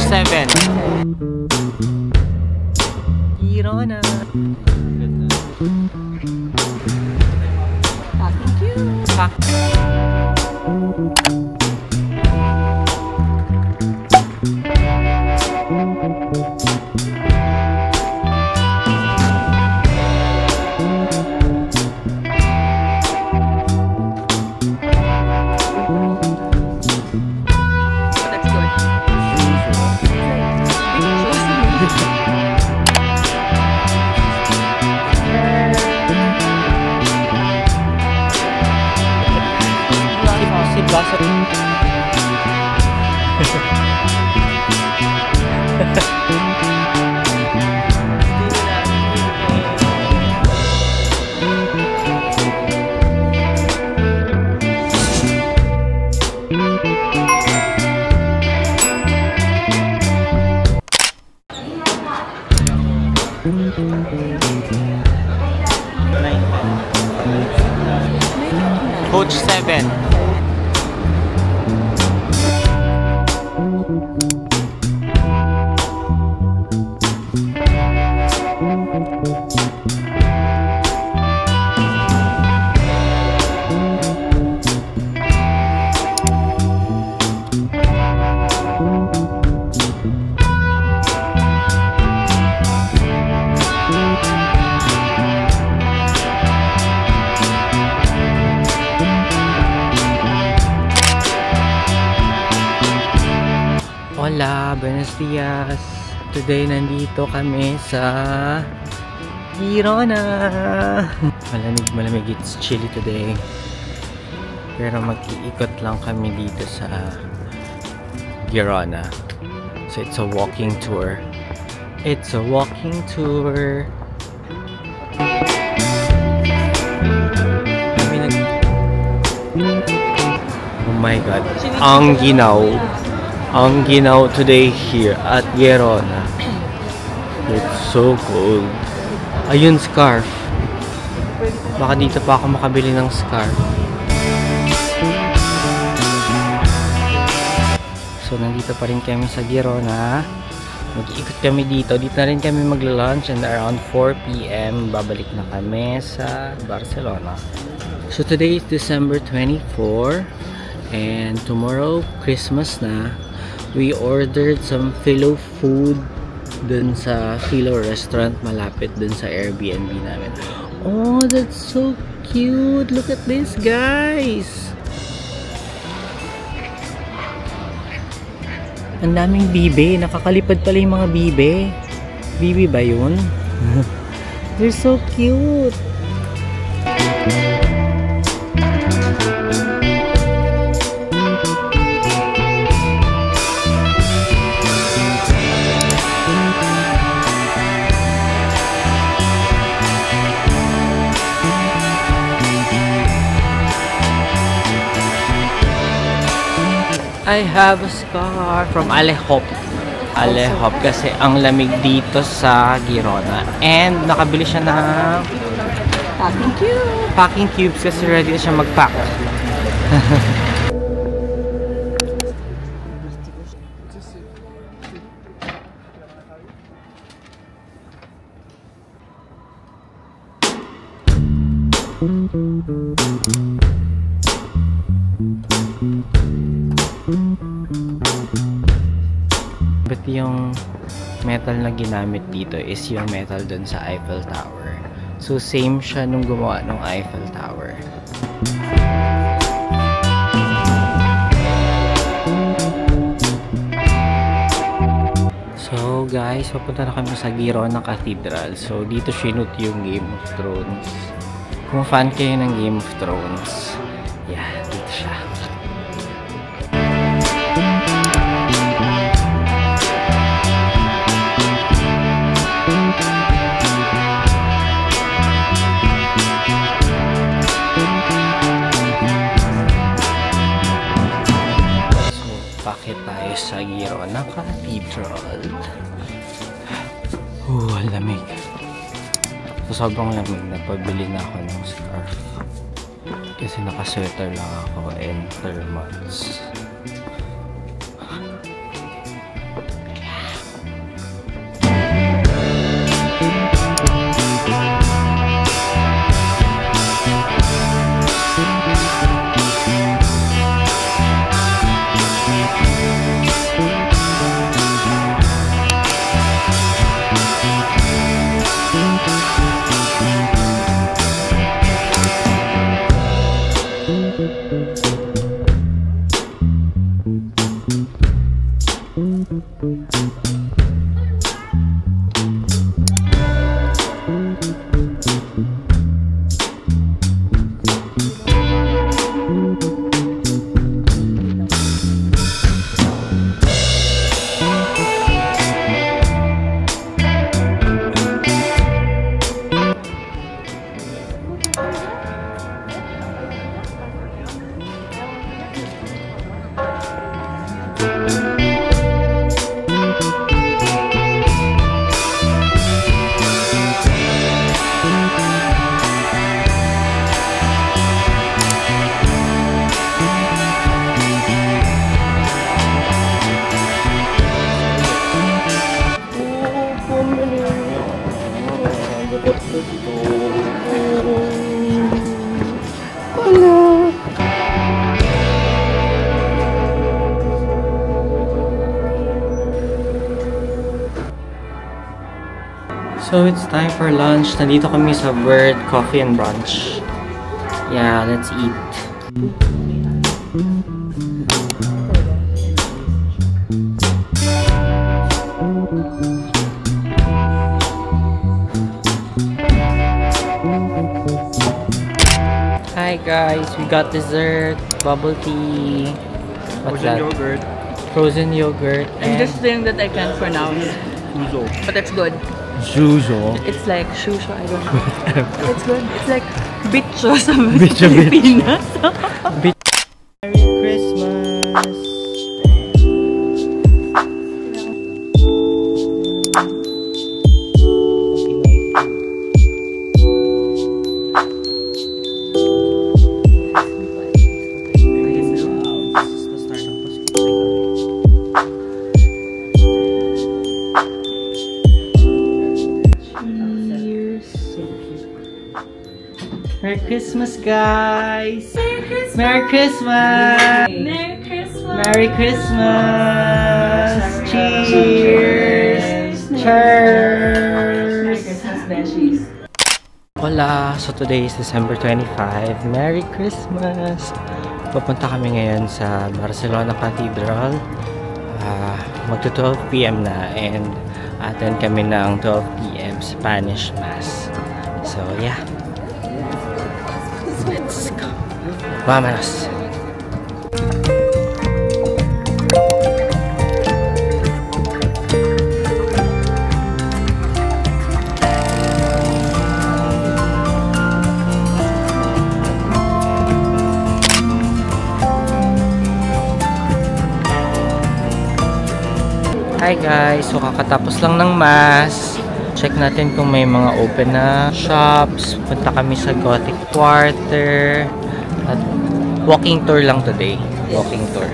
7. Girona. Thank you. Coach 7. Hola, buenos dias. Today nandito kami sa Girona. Malamig, it's chilly today. Pero mag-iikot lang kami dito sa Girona. So it's a walking tour. It's a walking tour. Oh my god, ang ginaw. Ang ginaw today here at Girona. It's so cold. Ayun, scarf. Baka dito pa ako makabili ng scarf. So, nandito pa rin kami sa Girona. Mag-iikot kami dito. Dito na rin kami magla-lunch and around 4 PM babalik na kami sa Barcelona. So, today is December 24 and tomorrow, Christmas na. We ordered some Philo food dun sa Philo restaurant malapit dun sa Airbnb namin. Oh, that's so cute! Look at this, guys! Ang daming bibe. Nakakalipad pala yung mga bibe. Bibe ba yun? They're so cute! I have a scarf from Alehop. Alehop kasi ang lamig dito sa Girona. And nakabili siya ng Packing cube. Packing cubes kasi ready na siya mag-pack. But yung metal na ginamit dito is yung metal dun sa Eiffel Tower. So same siya nung gumawa ng Eiffel Tower. So guys, papunta na kami sa Girona Cathedral. So dito shoot yung Game of Thrones. Kung fan kayo ng Game of Thrones, yeah, dito siya. Bakit tayo sa Girona Cathedral? Ang lamig. So, sobrang lamig. Nagpabili na ako ng scarf. Kasi naka-sweater lang ako and thermals. So it's time for lunch. Nandito kami sa Bird Coffee and Brunch. Yeah, let's eat. Hi guys, we got dessert, bubble tea. What's that? Yogurt. Frozen yogurt. And this thing that I can't pronounce. Uzo. But it's good. Juzo. It's like shusho, I don't know. It's good. It's like bicho sa Bicho, Pilipinas. Merry Christmas! Merry Christmas, guys! Merry Christmas! Merry Christmas! Merry Christmas! Cheers! Cheers! Christmas beshies. Hola! So today is December 25. Merry Christmas! Papunta kami ngayon sa Barcelona Cathedral. Magto 12 PM na and attend kami ng 12 PM Spanish Mass. So yeah. Let's go. Vámonos. Hi guys, so kakatapos lang ng mass. Check natin kung may mga open na shops. Punta kami sa Gothic Quarter. At walking tour lang today. Walking tour.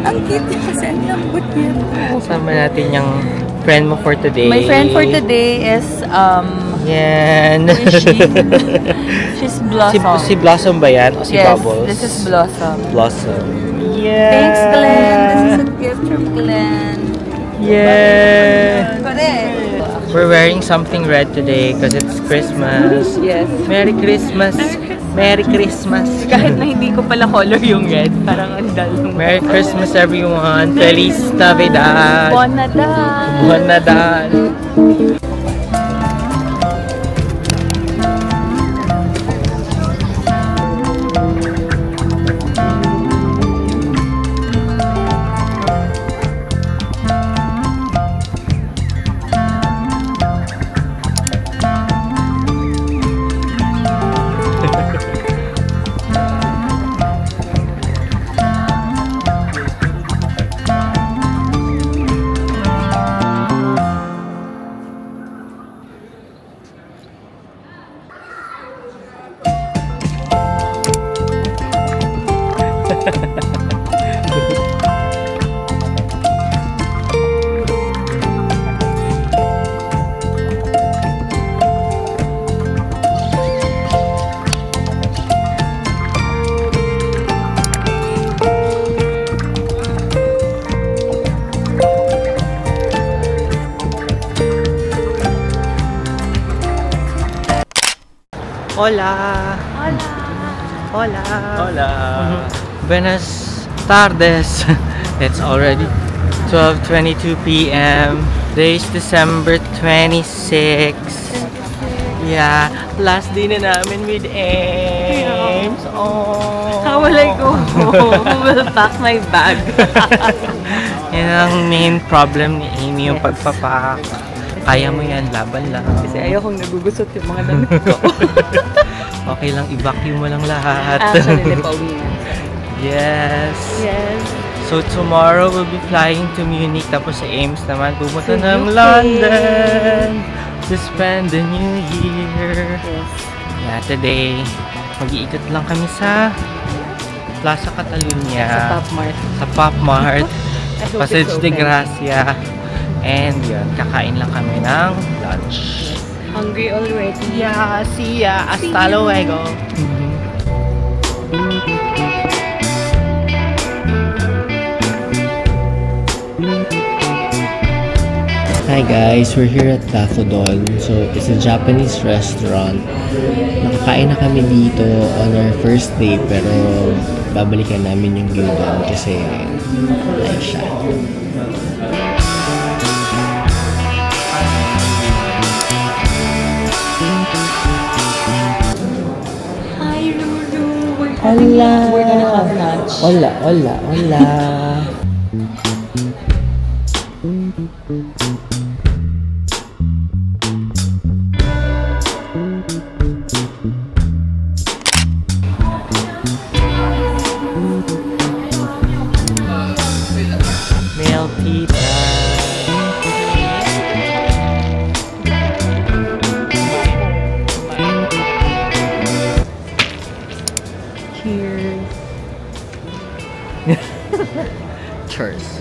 Ang cute kasi ang lambot niya. Kasama natin yung friend mo for today. My friend for today is Yan. who is she? She's Blossom. Si Blossom ba yan? O si Yes, Bubbles? this is Blossom. Blossom. Yeah. Thanks, Glenn. This is a gift from Glenn. Yeah. Correct. We're wearing something red today because it's Christmas. Yes. Merry Christmas. Merry Christmas. Kahit na hindi ko pala color yung red, parang ang dull yung Merry Christmas everyone. Feliz Navidad. Bon Nadal. Bon Nadal. Hola! Hola! Hola! Hola! Buenas tardes! It's already 12:22 p.m. Today is December 26. Yeah, last day na namin with Ames. Oh. How will I go home? Who will pack my bag? Yan ang main problem ni Amy, yung Yes. pagpapak. Kaya mo yan, laban lang. Kasi ayokong nagugusot yung mga damit ko. Okay lang, i-vacuum mo lang lahat. Actually, pauwi na. Yes. Yes. So tomorrow we'll be flying to Munich, tapos sa Ames naman pumunta To ng UK. London to spend the new year. Yes. Yeah, today mag-iikot lang kami sa Plaza Catalunya, Sa Pop Mart. sa Pop Mart, I hope Passage it's de open. Gracia, and yun, kakain lang kami ng lunch. Hungry already. Yeah, see ya, See hasta you. luego. Hi guys, we're here at Daffodon. So, it's a Japanese restaurant. Nakakain na kami dito on our first day, pero babalikan namin yung gyudon kasi like siya. Hi, Lulu. Hola! We're gonna have lunch. Hola, hola, hola! Milky Cheers. Cheers.